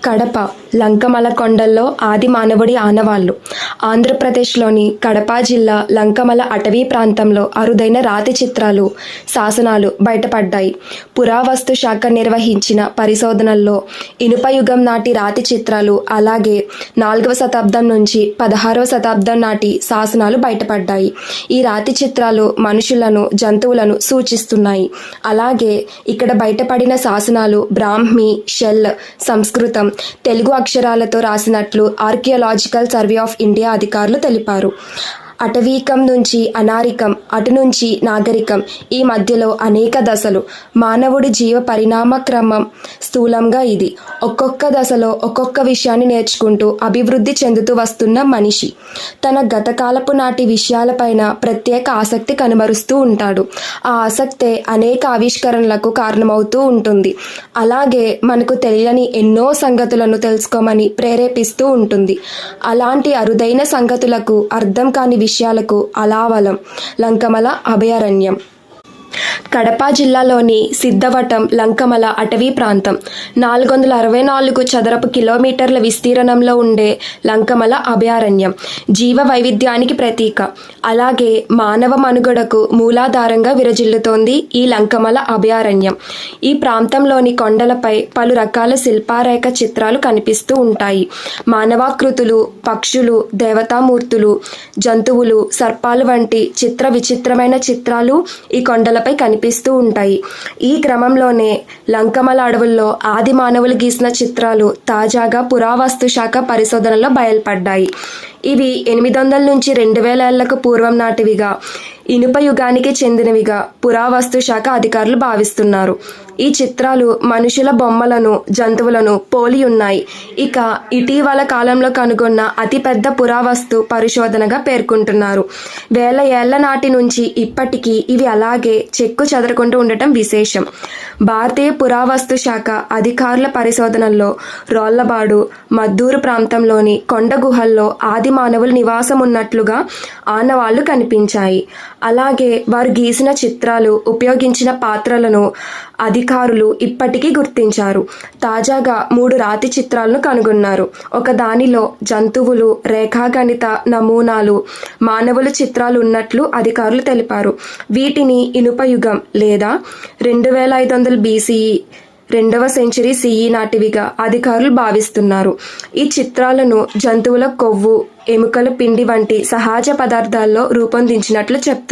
కడప లంకమల కొండల్లో ఆది మానవుడి ఆనవాళ్లు. ఆంధ్రప్రదేశ్లోని కడప జిల్లా లంకమల అటవీ ప్రాంతంలో అరుదైన రాతి చిత్రాలు, శాసనాలు బయటపడ్డాయి. పురావస్తు శాఖ నిర్వహించిన పరిశోధనల్లో ఇనుప యుగం నాటి రాతి చిత్రాలు, అలాగే 4వ శతాబ్దం నుంచి 16వ శతాబ్దం నాటి శాసనాలు బయటపడ్డాయి. ఈ రాతి చిత్రాలు మనుషులను, జంతువులను సూచిస్తున్నాయి. అలాగే ఇక్కడ బయటపడిన శాసనాలు బ్రాహ్మీ, షెల్, సంస్కృతం, తెలుగు అక్షరాలతో రాసినట్లు ఆర్కియాలజికల్ సర్వే ఆఫ్ ఇండియా అధికారులు తెలిపారు. అటవీకం నుంచి అనారికం, అటు నుంచి నాగరికం, ఈ మధ్యలో అనేక దశలు. మానవుడి జీవ పరిణామ క్రమం స్థూలంగా ఇది. ఒక్కొక్క దశలో ఒక్కొక్క విషయాన్ని నేర్చుకుంటూ అభివృద్ధి చెందుతూ వస్తున్న మనిషి తన గతకాలపు నాటి విషయాలపైన ప్రత్యేక ఆసక్తి కనబరుస్తూ ఉంటాడు. ఆ ఆసక్తే అనేక ఆవిష్కరణలకు కారణమవుతూ ఉంటుంది. అలాగే మనకు తెలియని ఎన్నో సంగతులను తెలుసుకోమని ప్రేరేపిస్తూ ఉంటుంది. అలాంటి అరుదైన సంగతులకు, అర్థం కాని విషయాలకు అలావలం లంకమల అభయారణ్యం. కడప జిల్లాలోని సిద్ధవటం లంకమల అటవీ ప్రాంతం 464 చదరపు కిలోమీటర్ల విస్తీర్ణంలో ఉండే లంకమల అభయారణ్యం జీవ వైవిధ్యానికి ప్రతీక. అలాగే మానవ మనుగడకు మూలాధారంగా విరజిల్లుతోంది ఈ లంకమల అభయారణ్యం. ఈ ప్రాంతంలోని కొండలపై పలు రకాల శిల్పారేఖ చిత్రాలు కనిపిస్తూ ఉంటాయి. మానవాకృతులు, పక్షులు, దేవతామూర్తులు, జంతువులు, సర్పాలు వంటి చిత్ర విచిత్రమైన చిత్రాలు ఈ కొండలపై కనిపిస్తూ ఉంటాయి. ఈ క్రమంలోనే లంకమల అడవుల్లో ఆది మానవులు గీసిన చిత్రాలు తాజాగా పురావస్తు శాఖ పరిశోధనలో బయల్పడ్డాయి. ఇవి 800 నుంచి 2000 ఏళ్లకు పూర్వం నాటివిగా, ఇనుప యుగానికి చెందినవిగా పురావస్తు శాఖ అధికారులు భావిస్తున్నారు. ఈ చిత్రాలు మనుషుల బొమ్మలను, జంతువులను పోలి ఉన్నాయి. ఇక ఇటీవల కాలంలో కనుగొన్న అతిపెద్ద పురావస్తు పరిశోధనగా పేర్కొంటున్నారు. వేల ఏళ్ల నాటి నుంచి ఇప్పటికీ ఇవి అలాగే చెక్కు చెదరకుండా ఉండటం విశేషం. భారతీయ పురావస్తు శాఖ అధికారుల పరిశోధనల్లో రోళ్లబాడు, మద్దూరు ప్రాంతంలోని కొండ గుహల్లో ఆది మానవులు నివాసం ఉన్నట్లుగా ఆనవాళ్లు కనిపించాయి. అలాగే వారు గీసిన చిత్రాలు, ఉపయోగించిన పాత్రలను అధికారులు ఇప్పటికీ గుర్తించారు. తాజాగా 3 రాతి చిత్రాలను కనుగొన్నారు. ఒక దానిలో జంతువులు, రేఖాగణిత నమూనాలు, మానవుల చిత్రాలు ఉన్నట్లు అధికారులు తెలిపారు. వీటిని ఇనుప యుగం లేదా 2500 BCE, 2వ సెంచరీ CE నాటివిగా అధికారులు భావిస్తున్నారు. ఈ చిత్రాలను జంతువుల కొవ్వు, ఎముకల పిండి వంటి సహజ పదార్థాల్లో రూపొందించినట్లు చెప్తున్నారు.